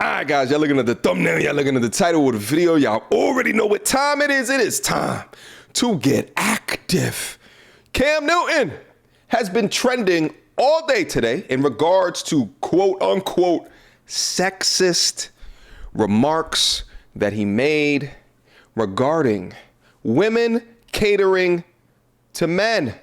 All right, guys, y'all looking at the thumbnail, y'all looking at the title of the video. Y'all already know what time it is. It is time to get active. Cam Newton has been trending all day today in regards to quote unquote sexist remarks that he made regarding women catering to men.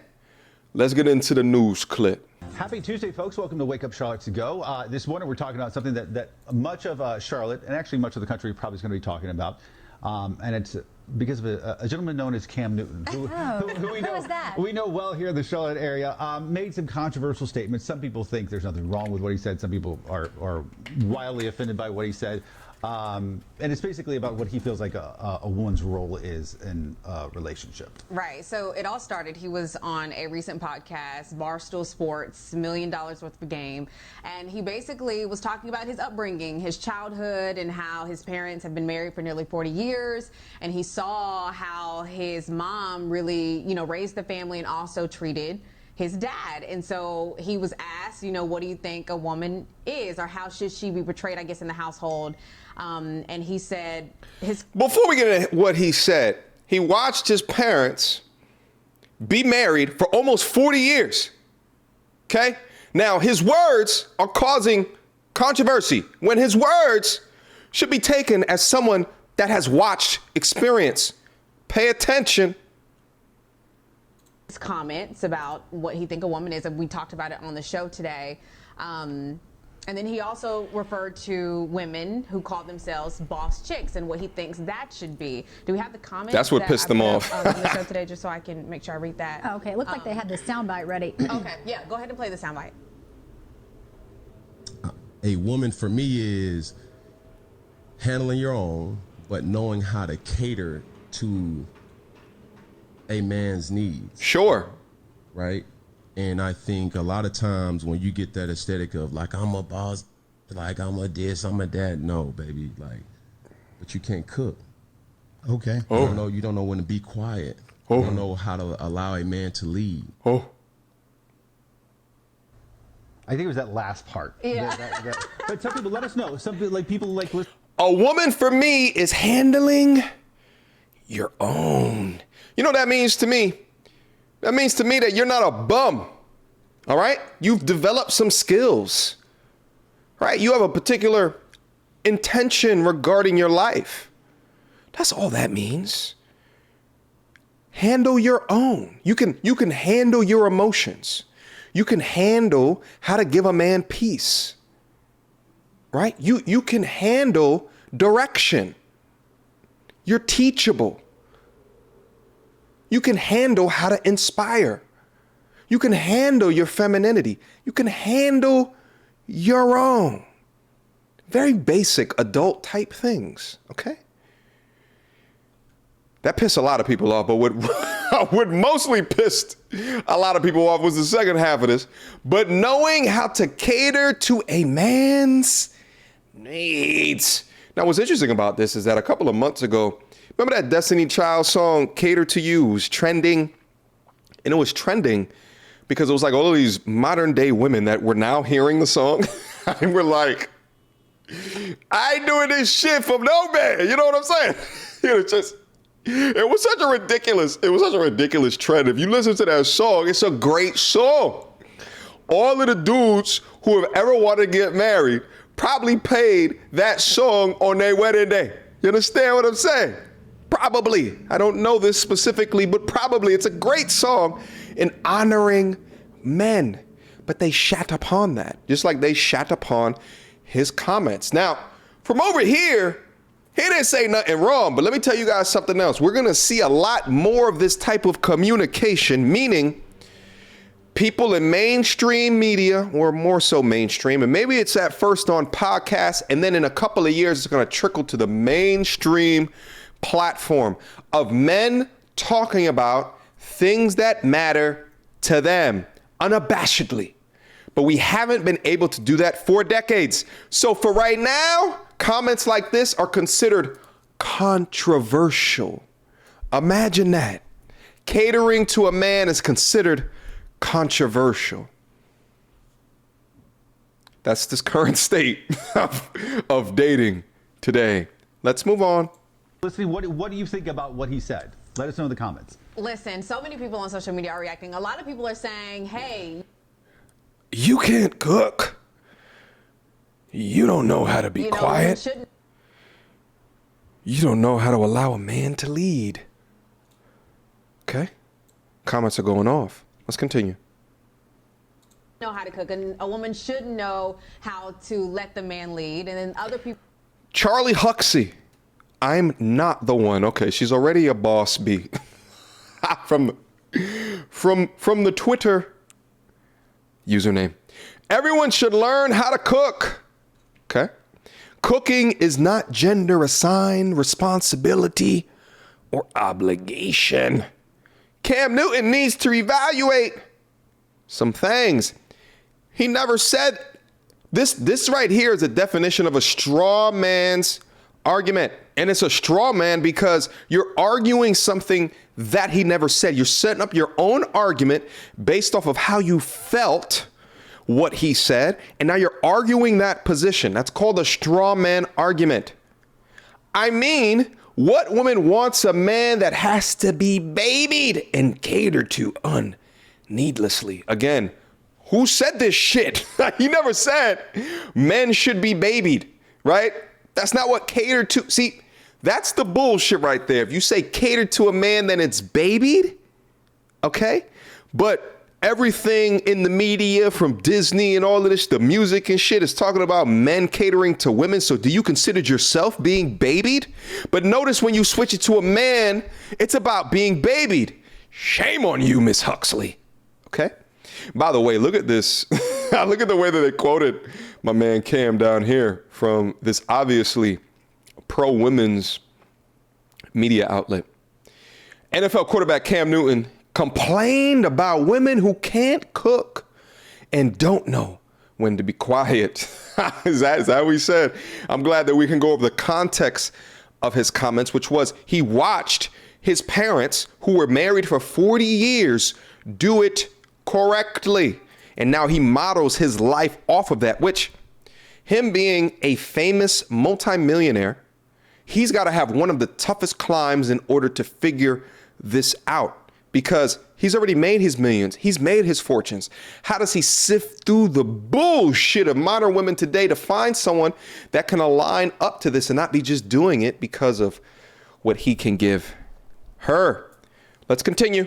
Let's get into the news clip. Happy Tuesday, folks. Welcome to Wake Up Charlotte to Go. This morning we're talking about something that much of Charlotte, and actually much of the country, probably is going to be talking about. And it's because of a gentleman known as Cam Newton, who we know well here in the Charlotte area, made some controversial statements. Some people think there's nothing wrong with what he said. Some people are wildly offended by what he said. And it's basically about what he feels like a woman's role is in a relationship. Right. So it all started. He was on a recent podcast, Barstool Sports, $1 million worth of a game. And he basically was talking about his upbringing, his childhood, and how his parents have been married for nearly 40 years. And he saw how his mom really, raised the family and also treated his dad. And so he was asked, what do you think a woman is, or how should she be portrayed, I guess, in the household? And he said Before we get into what he said, he watched his parents be married for almost 40 years. Okay? Now, his words are causing controversy when his words should be taken as someone that has watched experience. Pay attention. His comments about what he think a woman is, and we talked about it on the show today. And then he also referred to women who call themselves boss chicks and what he thinks that should be. Do we have the comments? That's what pissed them off. On the show today, just so I can make sure I read that. Okay, it looked like they had the soundbite ready. Okay, yeah, go ahead and play the soundbite. A woman for me is handling your own, but knowing how to cater to a man's needs. Sure. Right? And I think a lot of times when you get that aesthetic of like, I'm a boss, like I'm a this, I'm a that. No, baby, but you can't cook. Okay. You don't know when to be quiet. You don't know how to allow a man to lead. I think it was that last part. Yeah. But some people, let us know. Some people like listen. A woman for me is handling your own. You know what that means to me? That means to me that you're not a bum, all right? You've developed some skills, right? You have a particular intention regarding your life. That's all that means. Handle your own. You can handle your emotions. You can handle how to give a man peace, right? You can handle direction. You're teachable. You can handle how to inspire. You can handle your femininity. You can handle your own. Very basic adult type things, okay? That pissed a lot of people off, but what mostly pissed a lot of people off was the second half of this. But knowing how to cater to a man's needs. Now, what's interesting about this is that a couple of months ago, remember that Destiny Child song, Cater to You, was trending? And it was trending because it was like all of these modern day women that were now hearing the song and were like, I ain't doing this shit from no man. You know what I'm saying? It was such a ridiculous trend. If you listen to that song, it's a great song. All of the dudes who have ever wanted to get married probably played that song on their wedding day. You understand what I'm saying? Probably. I don't know this specifically, but probably. It's a great song in honoring men. But they shat upon that, just like they shat upon his comments. Now, from over here, he didn't say nothing wrong, but let me tell you guys something else. We're going to see a lot more of this type of communication, meaning people in mainstream media, or more so mainstream, and maybe it's at first on podcasts, and then in a couple of years, it's going to trickle to the mainstream platform of men talking about things that matter to them unabashedly. But we haven't been able to do that for decades. So for right now, comments like this are considered controversial. Imagine that. Catering to a man is considered controversial. That's this current state of dating today. Let's move on. Listening, what do you think about what he said? Let us know in the comments. Listen, so many people on social media are reacting. A lot of people are saying, hey, you can't cook. You don't know how to be quiet. You don't know how to allow a man to lead. Okay? Comments are going off. Let's continue. Know how to cook, and a woman should know how to let the man lead, and then other people. Charlie Huxley. I'm not the one. Okay, she's already a boss bee. from the Twitter username. Everyone should learn how to cook. Okay? Cooking is not gender assigned responsibility or obligation. Cam Newton needs to reevaluate some things. He never said this right here is a definition of a straw man's argument. And it's a straw man because you're arguing something that he never said. You're setting up your own argument based off of how you felt what he said. And now you're arguing that position. That's called a straw man argument. I mean, what woman wants a man that has to be babied and catered to needlessly? Again, who said this shit? He never said men should be babied, right? That's not what catered to. See, that's the bullshit right there. If you say catered to a man, then it's babied. Okay. But everything in the media from Disney and all of this, the music and shit is talking about men catering to women. So do you consider yourself being babied? But notice when you switch it to a man, it's about being babied. Shame on you, Miss Huxley. Okay. By the way, look at this. Look at the way that they quoted my man Cam down here from this obviously pro-women's media outlet. NFL quarterback Cam Newton complained about women who can't cook and don't know when to be quiet. Is that what he said? I'm glad that we can go over the context of his comments, which was he watched his parents, who were married for 40 years, do it correctly. And now he models his life off of that, which him being a famous multimillionaire, he's got to have one of the toughest climbs in order to figure this out because he's already made his millions. He's made his fortunes. How does he sift through the bullshit of modern women today to find someone that can align up to this and not be just doing it because of what he can give her? Let's continue.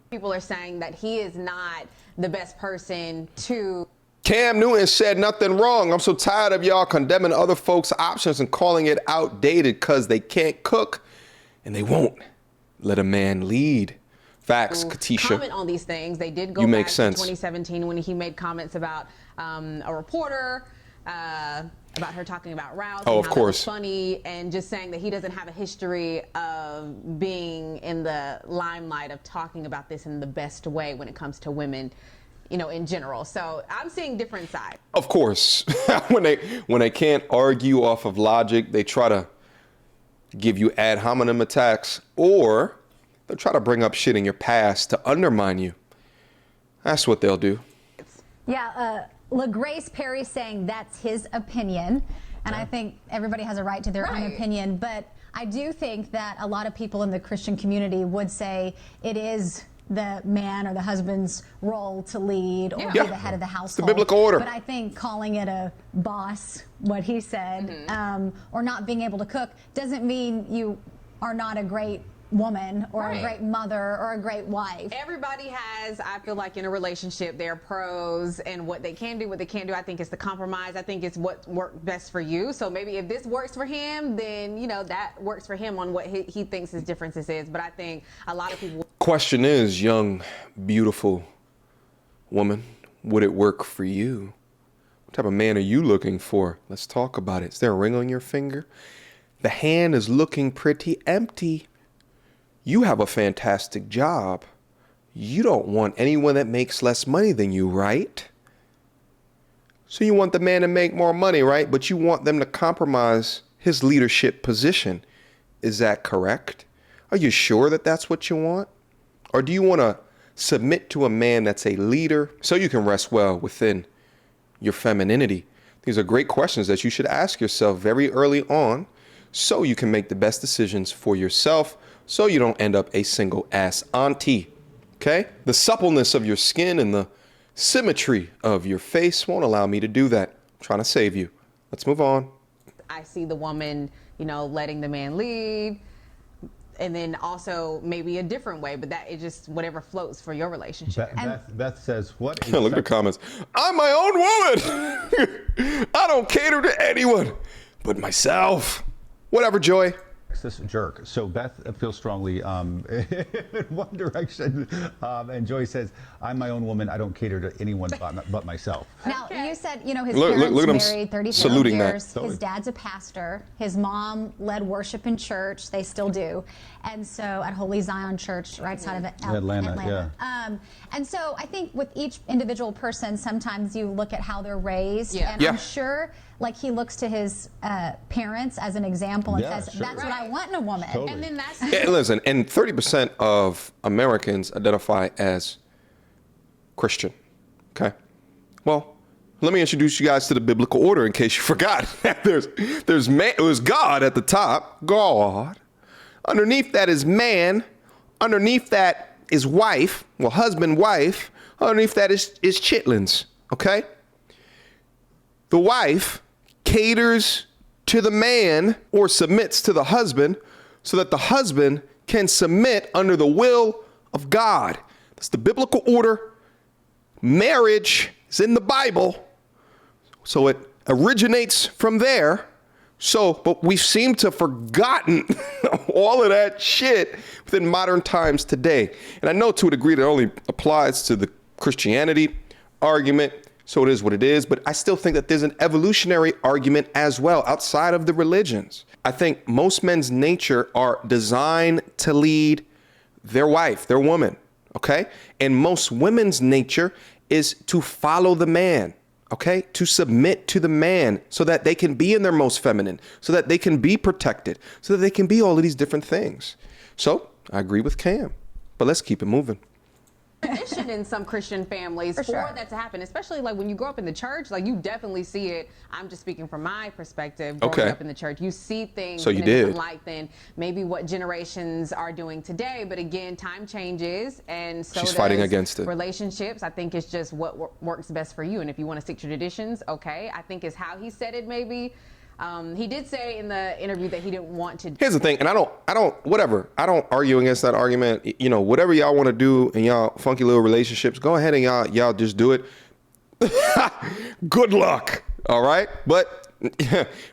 People are saying that he is not the best person to. Cam Newton said nothing wrong. I'm so tired of y'all condemning other folks' options and calling it outdated because they can't cook and they won't let a man lead. Facts, Katisha. Comment on these things. They did go back to 2017 when he made comments about a reporter, about her talking about Rouse. Oh, and of how course. That was funny, and just saying that he doesn't have a history of being in the limelight of talking about this in the best way when it comes to women, you know, in general. So I'm seeing different sides. Of course. when they can't argue off of logic, they try to give you ad hominem attacks, or they'll try to bring up shit in your past to undermine you. That's what they'll do. Yeah, LaGrace Perry saying that's his opinion. And I think everybody has a right to their own opinion. But I do think that a lot of people in the Christian community would say it is the man or the husband's role to lead or be the head of the household. It's the biblical order. But I think calling it a boss, what he said, or not being able to cook doesn't mean you are not a great woman or a great mother or a great wife. Everybody has, I feel like, in a relationship, their pros and what they can do, what they can't do. I think it's the compromise. I think it's what worked best for you. So maybe if this works for him, then, you know, that works for him on what he thinks his differences is. But I think a lot of people. Question is, young, beautiful woman, would it work for you? What type of man are you looking for? Let's talk about it. Is there a ring on your finger? The hand is looking pretty empty. You have a fantastic job. You don't want anyone that makes less money than you, right? So you want the man to make more money, right? But you want them to compromise his leadership position. Is that correct? Are you sure that that's what you want? Or do you want to submit to a man that's a leader so you can rest well within your femininity? These are great questions that you should ask yourself very early on so you can make the best decisions for yourself so you don't end up a single ass auntie. Okay? The suppleness of your skin and the symmetry of your face won't allow me to do that. I'm trying to save you. Let's move on. I see the woman, letting the man lead. And then also maybe a different way, but that is just whatever floats for your relationship. Beth says, what? Look at the comments. I'm my own woman. I don't cater to anyone but myself. Whatever, Joy. This jerk. So Beth feels strongly in one direction, and Joy says, "I'm my own woman. I don't cater to anyone but myself." Now, you said, his Look parents at him married 37 saluting years. that. His dad's a pastor. His mom led worship in church. They still do. And so at Holy Zion Church, right outside of Atlanta. Yeah. And so I think with each individual person, sometimes you look at how they're raised. Yeah. And I'm sure, he looks to his parents as an example and says, sure. that's what I want in a woman. Totally. And then that's Yeah, listen, and 30% of Americans identify as Christian. Okay? Well, let me introduce you guys to the biblical order in case you forgot. there's man, it was God at the top, God. Underneath that is man. Underneath that is wife, well, husband, wife. Underneath that is chitlins, okay? The wife caters to the man or submits to the husband so that the husband can submit under the will of God. That's the biblical order. Marriage is in the Bible, so it originates from there. But we seem to have forgotten all of that shit within modern times today. And I know to a degree that only applies to the Christianity argument, so it is what it is. But I still think that there's an evolutionary argument as well outside of the religions. I think most men's nature are designed to lead their wife, their woman, okay? And most women's nature is to follow the man. Okay, to submit to the man so that they can be in their most feminine, so that they can be protected, so that they can be all of these different things. So I agree with Cam, but let's keep it moving. tradition in some Christian families for sure. that to happen, especially when you grow up in the church. You definitely see it. I'm just speaking from my perspective. Growing up in the church, you see things So you in a different did. light than maybe what generations are doing today. But again, time changes, and so She's does fighting against it. relationships. I think it's just what works best for you, and if you want to stick to traditions, okay. I think is how he said it. Maybe he did say in the interview that he didn't want to. Here's the thing, and I don't argue against that argument. Whatever y'all want to do in y'all funky little relationships, go ahead and y'all just do it. Good luck, all right? But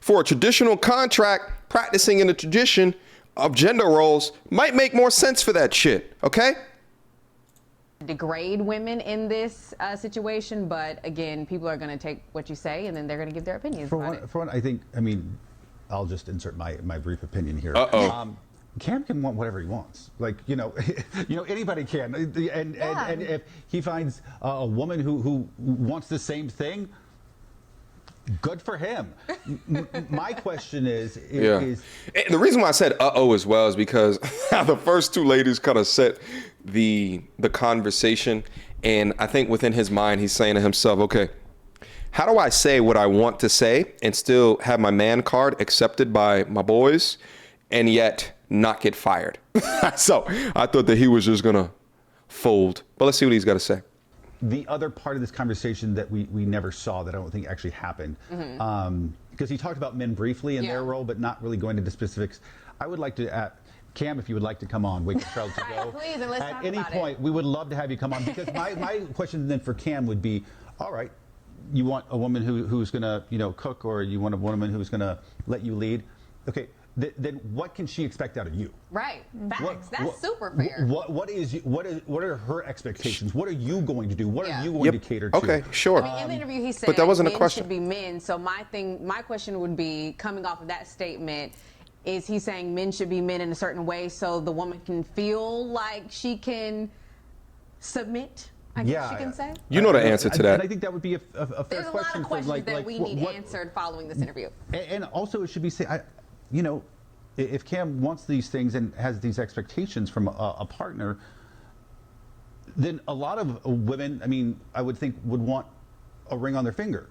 for a traditional contract, practicing in the tradition of gender roles might make more sense for that shit, okay? Degrade women in this situation, but again, people are going to take what you say and then they're going to give their opinions For about it. one, I'll just insert my brief opinion here. Cam can want whatever he wants. Anybody can. And if he finds a woman who wants the same thing, good for him. My question is, And the reason why I said as well is because the first two ladies kind of set the conversation, and I think within his mind he's saying to himself, okay, how do I say what I want to say and still have my man card accepted by my boys and yet not get fired? So I thought that he was just gonna fold, but let's see what he's got to say. the other part of this conversation that we never saw, that I don't think actually happened, because he talked about men briefly in their role, but not really going into specifics. I would like to, Cam, if you would like to come on, Wake Up Charlotte to Go. Please, and let's At talk any about point, we would love to have you come on, because my question then for Cam would be, all right, you want a woman who's going to cook, or you want a woman who's going to let you lead. Okay, then what can she expect out of you? Right, facts. That's super fair. What are her expectations? What are you going to do? What are you going to cater to? Okay, sure. I mean, in the interview, he said, but that wasn't a men question. should be men. So my question would be, coming off of that statement, is he saying men should be men in a certain way so the woman can feel like she can submit? I guess you can say. You know the answer to that. And I think that would be a fair There's a lot question. of questions that we need answered following this interview. And also, it should be say, if Cam wants these things and has these expectations from a partner, then a lot of women, I would think, would want a ring on their finger.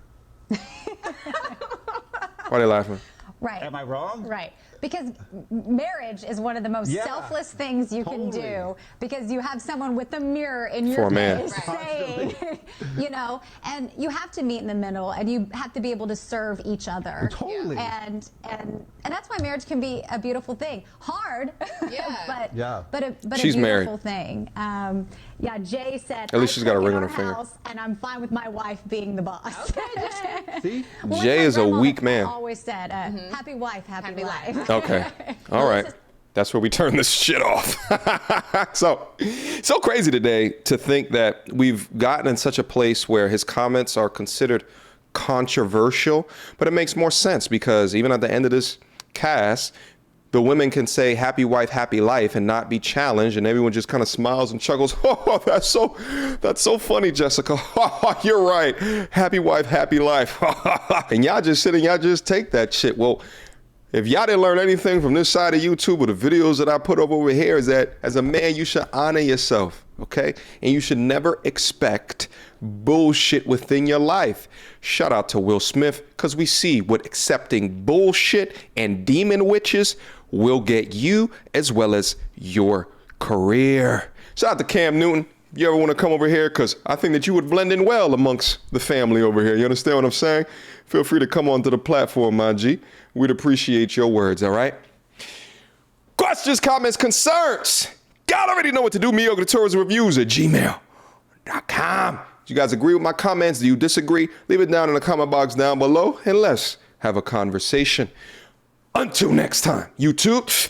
Why are they laughing? Right. Am I wrong? Right. Because marriage is one of the most selfless things you can do, because you have someone with a mirror in your face saying, you know, and you have to meet in the middle, and you have to be able to serve each other. Totally. And that's why marriage can be a beautiful thing. Hard, but a She's beautiful married. thing. Yeah, Jay said, At least she's got a cook ring in on her our finger. house, and I'm fine with my wife being the boss. See? Well, Jay like is a my grandma weak man. always said, happy wife, happy life. Okay. All right. That's where we turn this shit off. So crazy today to think that we've gotten in such a place where his comments are considered controversial, but it makes more sense because even at the end of this cast, the women can say happy wife, happy life and not be challenged, and everyone just kind of smiles and chuckles. Oh, that's so funny, Jessica. You're right. Happy wife, happy life. And y'all just sit and y'all just take that shit. Well, if y'all didn't learn anything from this side of YouTube or the videos that I put up over here, is that as a man, you should honor yourself, okay? And you should never expect bullshit within your life. Shout out to Will Smith, because we see what accepting bullshit and demon witches will get you as well as your career. Shout out to Cam Newton. If you ever want to come over here, because I think that you would blend in well amongst the family over here. You understand what I'm saying? Feel free to come onto the platform, my G. We'd appreciate your words, all right? Questions, comments, concerns. Y'all already know what to do. Mediocre Tourism Reviews at gmail.com. Do you guys agree with my comments? Do you disagree? Leave it down in the comment box down below, and let's have a conversation. Until next time, YouTube.